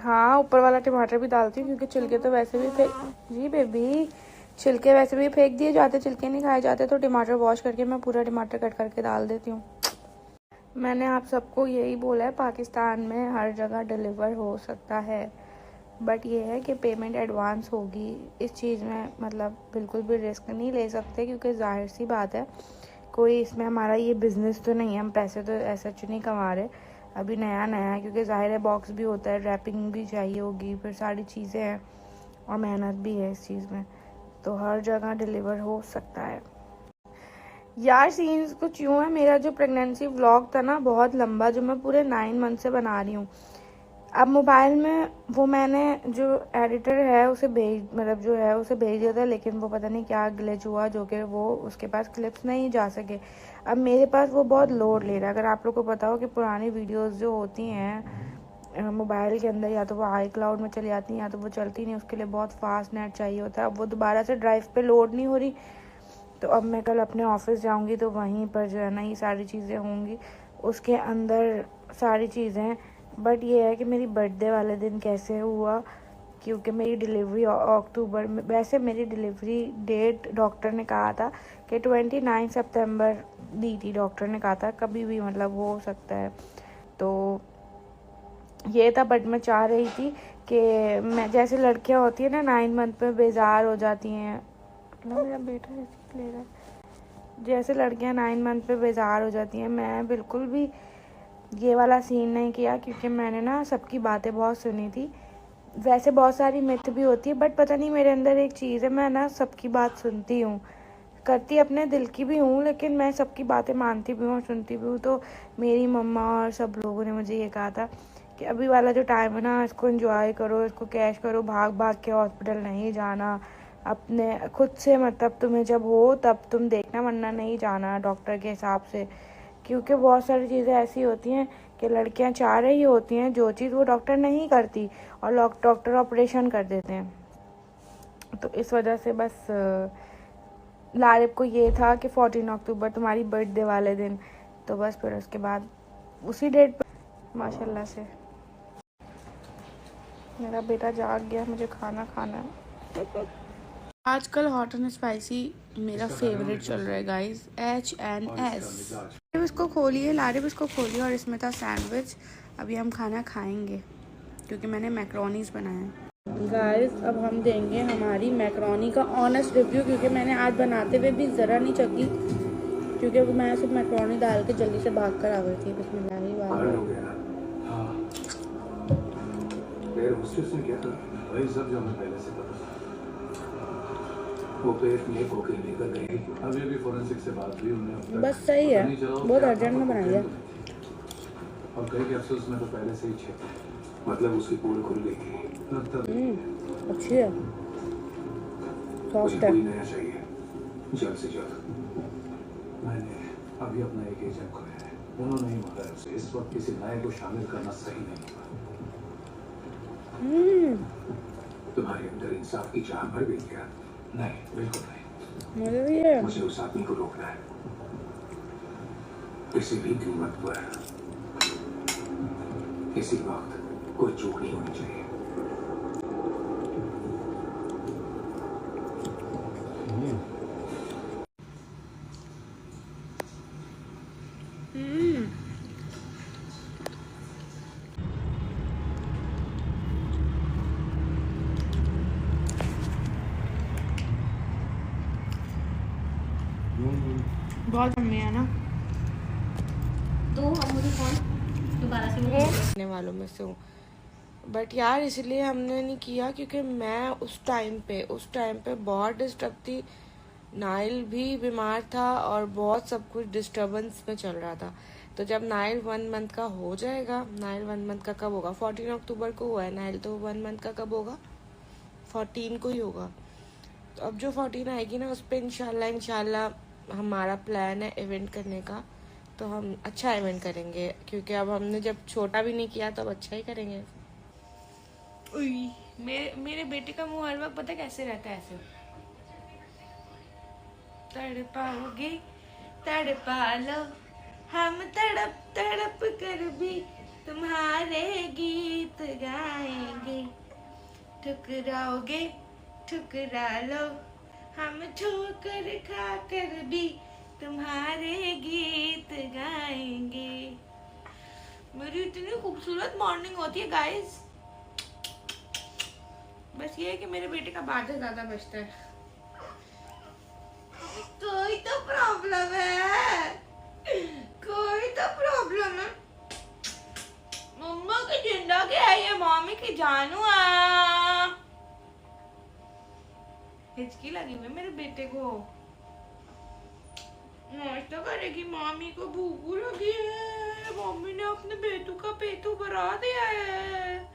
हाँ, ऊपर वाला टमाटर भी डालती हूँ क्योंकि छिलके तो वैसे भी फेंक, जी बेबी, छिलके वैसे भी फेंक दिए जाते, छिलके नहीं खाए जाते, तो टमाटर वॉश करके मैं पूरा टमाटर कट करके डाल देती हूँ। मैंने आप सबको यही बोला है, पाकिस्तान में हर जगह डिलीवर हो सकता है, बट ये है कि पेमेंट एडवांस होगी। इस चीज़ में मतलब बिल्कुल भी रिस्क नहीं ले सकते क्योंकि जाहिर सी बात है, कोई इसमें हमारा ये बिज़नेस तो नहीं है, हम पैसे तो ऐसा नहीं कमा रहे, अभी नया नया है, क्योंकि ज़ाहिर है बॉक्स भी होता है, रैपिंग भी चाहिए होगी, फिर सारी चीज़ें हैं और मेहनत भी है इस चीज़ में, तो हर जगह डिलीवर हो सकता है। यार सीन्स कुछ यूँ है, मेरा जो प्रेगनेंसी व्लॉग था ना बहुत लंबा, जो मैं पूरे 9 मंथ से बना रही हूँ, अब मोबाइल में वो मैंने जो एडिटर है उसे भेज दिया था, लेकिन वो पता नहीं क्या ग्लिच हुआ जो कि वो उसके पास क्लिप्स नहीं जा सके। अब मेरे पास वो बहुत लोड ले रहा है। अगर आप लोग को पता हो कि पुरानी वीडियोस जो होती हैं मोबाइल के अंदर, या तो वो आई क्लाउड में चली जाती हैं या तो वो चलती नहीं, उसके लिए बहुत फास्ट नेट चाहिए होता है। अब वो दोबारा से ड्राइव पे लोड नहीं हो रही, तो अब मैं कल अपने ऑफिस जाऊंगी तो वहीं पर जो है ना ये सारी चीज़ें होंगी, उसके अंदर सारी चीज़ें। बट ये है कि मेरी बर्थडे वाले दिन कैसे हुआ, क्योंकि मेरी डिलीवरी अक्टूबर में, वैसे मेरी डिलीवरी डेट डॉक्टर ने कहा था कि 29 सितंबर दी थी, डॉक्टर ने कहा था कभी भी मतलब हो सकता है, तो ये था। बट मैं चाह रही थी कि मैं, जैसे लड़कियां होती है ना 9 मंथ में बेजार हो जाती हैं, मेरा बेटा ऐसे ले रहा है, जैसे लड़कियां 9 मंथ पे बेजार हो जाती हैं, मैं बिल्कुल भी ये वाला सीन नहीं किया, क्योंकि मैंने ना सबकी बातें बहुत सुनी थी। वैसे बहुत सारी मिथ भी होती है, बट पता नहीं मेरे अंदर एक चीज़ है, मैं ना सबकी बात सुनती हूँ, करती अपने दिल की भी हूँ, लेकिन मैं सबकी बातें मानती भी हूँ और सुनती भी हूँ। तो मेरी मम्मा और सब लोगों ने मुझे ये कहा था कि अभी वाला जो टाइम है ना, इसको एंजॉय करो, इसको कैश करो, भाग भाग के हॉस्पिटल नहीं जाना, अपने खुद से मतलब तुम्हें जब हो तब तुम देखना, वरना नहीं जाना डॉक्टर के हिसाब से, क्योंकि बहुत सारी चीज़ें ऐसी होती हैं कि लड़कियां चाह रही होती हैं जो चीज़ वो डॉक्टर नहीं करती, और डॉक्टर ऑपरेशन कर देते हैं। तो इस वजह से बस लारिब को ये था कि 14 अक्टूबर तुम्हारी बर्थडे वाले दिन, तो बस फिर उसके बाद उसी डेट पर माशाल्लाह से मेरा बेटा जाग गया, मुझे खाना खाना है। आजकल हॉट एंड स्पाइसी मेरा फेवरेट चल रहा है गाइस, H&S। इसको खोलिए, लारिब इसको खोलिए, और इसमें था सैंडविच। अभी हम खाना खाएंगे क्योंकि मैंने मैक्रोनीज बनाया है। गाइस अब हम देंगे हमारी मैक्रोनी का ऑनेस्ट रिव्यू, क्योंकि मैंने आज बनाते हुए भी ज़रा नहीं चखी, क्योंकि मैं सिर्फ मैक्रोनी डाल के जल्दी से भाग कर आ गई थी। बस सही है, बहुत अर्जेंट में बनाई है। और कई कैप्सूल्स में तो पहले से ही मतलब उसकी पूरी खुल गई थी। अच्छी है, सॉफ्ट है। नया चाहिए जल्द से जल्द। मैंने अभी अपना एक एजेंट खोया है, उन्होंने ही मारा उसे। इस वक्त किसी नए को शामिल करना सही नहीं होगा। तुम्हारे अंदर इंसाफ की चाह भर गई क्या? नहीं, बिल्कुल नहीं। मुझे उस आदमी को रोकना है, किसी भी कीमत पर, किसी वक्त कोई चूक नहीं होनी चाहिए। बहुत मम्मी है ना, तो अब मुझे कौन दोबारा से करने वालों में से हूँ। बट यार इसलिए हमने नहीं किया क्योंकि मैं उस टाइम पे बहुत डिस्टर्ब थी, नाइल भी बीमार था और बहुत सब कुछ डिस्टर्बेंस में चल रहा था। तो जब नाइल 1 मंथ का हो जाएगा, नाइल 1 मंथ का कब होगा? 14 अक्टूबर को हुआ है नाइल, तो 1 मंथ का कब होगा? 14 को ही होगा। तो अब जो 14 आएगी ना, उस पर इंशाल्लाह हमारा प्लान है इवेंट करने का, तो हम अच्छा इवेंट करेंगे, क्योंकि अब हमने जब छोटा भी नहीं किया तो अब अच्छा ही करेंगे। मेरे बेटे का मुंह हर वक्त पता कैसे रहता है, ऐसे तड़पाओगे तड़पा लो, हम तड़प तड़प कर भी तुम्हारे गीत गाएंगे। ठुकराओगे ठुकरा लो, हम ठोकर खा कर भी तुम्हारे गीत गाएंगे। मेरी इतनी खूबसूरत मॉर्निंग होती है गाइस। बस ये है कि मेरे बेटे का बाजा ज्यादा बजता है। कोई तो प्रॉब्लम है, कोई तो प्रॉब्लम है। मम्मा की जिंदगी है ये, मम्मी की जानू आ। हिचकी लगी हुई मेरे बेटे को। नाश्ता करेगी, मामी को भूख लगी है। मम्मी ने अपने बेटू का पेटू भरा दिया है।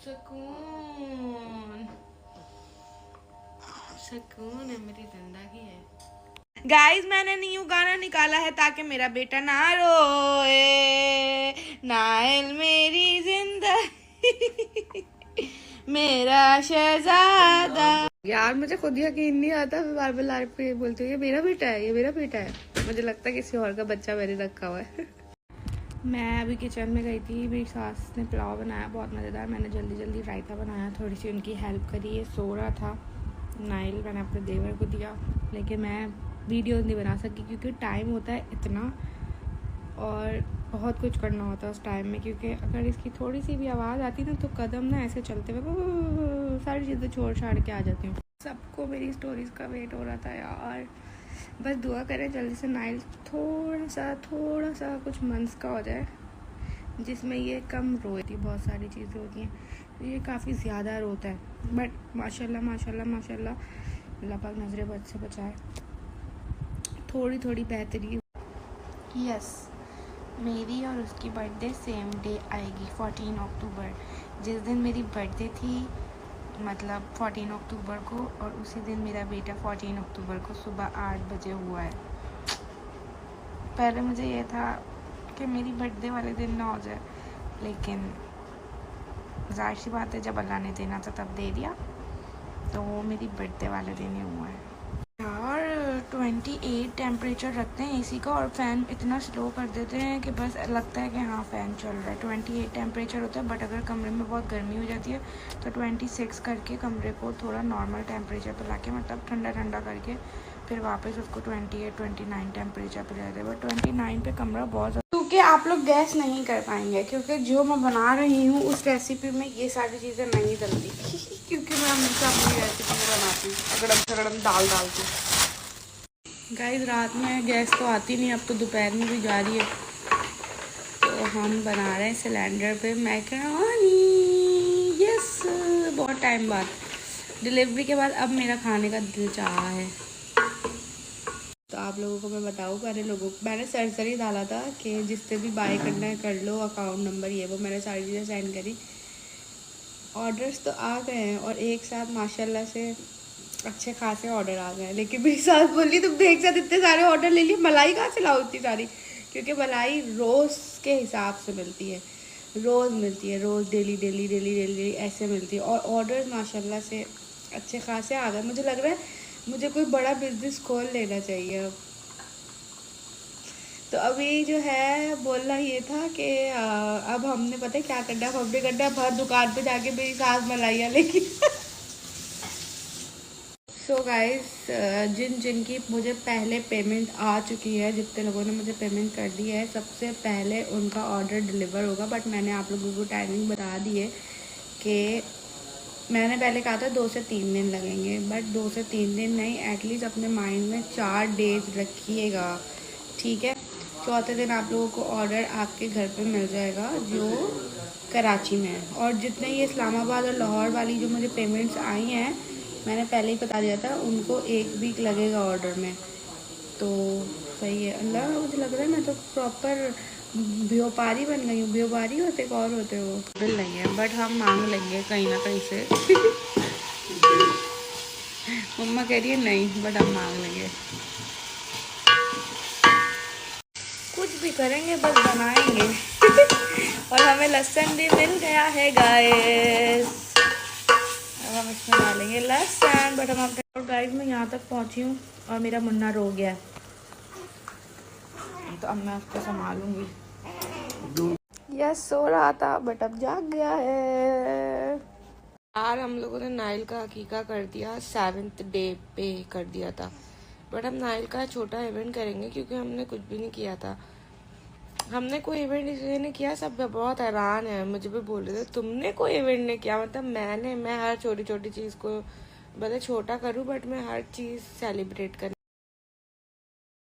सुकून सुकून है मेरी जिंदगी है। गाइस मैंने न्यू गाना निकाला है ताकि मेरा बेटा ना रोए। नाइल मेरी जिंदगी मेरा शहजादा। यार मुझे खुद यकीन नहीं आता, मैं बार बार लाइव पे बोलती हूँ ये मेरा बेटा है, ये मेरा बेटा है। मुझे लगता है किसी और का बच्चा मैंने रखा हुआ है। मैं अभी किचन में गई थी, मेरी सास ने पुलाव बनाया बहुत मज़ेदार। मैंने जल्दी जल्दी रायता बनाया, थोड़ी सी उनकी हेल्प करी। ये सो रहा था नाइल, मैंने अपने देवर को दिया। लेकिन मैं वीडियो नहीं बना सकी क्योंकि टाइम होता है इतना और बहुत कुछ करना होता है उस टाइम में। क्योंकि अगर इसकी थोड़ी सी भी आवाज़ आती ना तो कदम ना ऐसे चलते हुए सारी चीज़ें छोड़ छाड़ के आ जाती हूँ। सबको मेरी स्टोरीज़ का वेट हो रहा था यार। बस दुआ करें जल्दी से नाइल थोड़ा सा कुछ मंथ्स का हो जाए जिसमें ये कम रोती। बहुत सारी चीज़ें होती हैं, ये काफ़ी ज़्यादा रोता है। बट माशाल्लाह माशाल्लाह माशाल्लाह अल्लाह पाक नज़र बद से बचाए, थोड़ी थोड़ी बेहतरी। यस मेरी और उसकी बर्थडे सेम डे आएगी 14 अक्टूबर। जिस दिन मेरी बर्थडे थी मतलब 14 अक्टूबर को, और उसी दिन मेरा बेटा 14 अक्टूबर को सुबह 8 बजे हुआ है। पहले मुझे ये था कि मेरी बर्थडे वाले दिन ना हो जाए, लेकिन ज़ाहिर सी बात है जब अल्लाह ने देना था तब दे दिया, तो वो मेरी बर्थडे वाले दिन ही हुआ है। यार 28 टेम्परेचर रखते हैं एसी का और फ़ैन इतना स्लो कर देते हैं कि बस लगता है कि हाँ फ़ैन चल रहा है। 28 टेम्परेचर होता है, बट अगर कमरे में बहुत गर्मी हो जाती है तो 26 करके कमरे को थोड़ा नॉर्मल टेम्परेचर पर ला के मतलब ठंडा ठंडा करके फिर वापस उसको 28 29 टेम्परेचर पर ले जाते हैं। बट 29 पे कमरा बहुत, क्योंकि आप लोग गैस नहीं कर पाएंगे क्योंकि जो मैं बना रही हूँ उस रेसिपी में ये सारी चीज़ें नहीं डलती। क्योंकि मैं हमेशा अपनी रेसिपी में बनाती हूँ अगड़म सगड़म दाल डालती हूँ। गाइस रात में गैस तो आती नहीं, अब तो दोपहर में भी जा रही है, तो हम बना रहे हैं सिलेंडर पे मैकरोनी। यस बहुत टाइम बाद, डिलीवरी के बाद अब मेरा खाने का दिल चाहा है। तो आप लोगों को मैं बताऊँ, मैंने सरसरी डाला था कि जिससे भी बाय करना है कर लो, अकाउंट नंबर ये वो मैंने सारी चीज़ें सेंड करी। ऑर्डर्स तो आ गए हैं और एक साथ माशाल्लाह से अच्छे खासे ऑर्डर आ गए। लेकिन मेरी सास बोली तुमने एक साथ इतने सारे ऑर्डर ले लिए, मलाई कहाँ से लाओ इतनी सारी? क्योंकि मलाई रोज़ के हिसाब से मिलती है, रोज़ डेली ऐसे मिलती है। और ऑर्डर माशाल्लाह से अच्छे खासे आ गए। मुझे लग रहा है मुझे कोई बड़ा बिजनेस खोल लेना चाहिए अब। तो अभी जो है बोलना ये था कि अब हमने पता है क्या करना है, अब हमने करना है हर दुकान पे जाके मेरी सास मलाइयाँ लेके। सो गाइस जिनकी मुझे पहले पेमेंट आ चुकी है, जितने लोगों ने मुझे पेमेंट कर दी है, सबसे पहले उनका ऑर्डर डिलीवर होगा। बट मैंने आप लोगों को टाइमिंग बता दी है कि मैंने पहले कहा था 2 से 3 दिन लगेंगे, बट 2 से 3 दिन नहीं, एटलीस्ट अपने माइंड में 4 डेज रखिएगा, ठीक है। चौथे दिन आप लोगों को ऑर्डर आपके घर पे मिल जाएगा जो कराची में है। और जितने ये इस्लामाबाद और लाहौर वाली जो मुझे पेमेंट्स आई हैं, मैंने पहले ही बता दिया था, उनको 1 वीक लगेगा ऑर्डर में। तो सही है। अल्लाह मुझे लग रहा है मैं तो प्रॉपर व्यापारी बन गई हूँ। व्यापारी होते कौन होते हो, बिल नहीं है बट हम मांग लेंगे कहीं ना कहीं से। मम्मा कह रही है नहीं, बट हम मांग लेंगे। कुछ भी करेंगे बस बनाएंगे। और हमें लहसुन भी मिल गया है गाइस, अब हम इसमें डालेंगे लहसुन। बट हम अपने गाइस मैं यहाँ तक पहुँची हूँ और मेरा मुन्ना रो गया है। तो अब मैं उसको संभालूंगी। यस, सो रहा था बट अब जाग गया है। यार हम लोगों ने नाइल का हकीका कर दिया, 7th डे पे कर दिया था, बट हम नाइल का छोटा इवेंट करेंगे क्योंकि हमने कुछ भी नहीं किया था। हमने कोई इवेंट इसलिए नहीं किया, सब बहुत हैरान है, मुझे भी बोल रहे थे तुमने कोई इवेंट नहीं किया। मतलब मैं हर छोटी छोटी चीज़ को भले छोटा करूँ बट मैं हर चीज़ सेलिब्रेट कर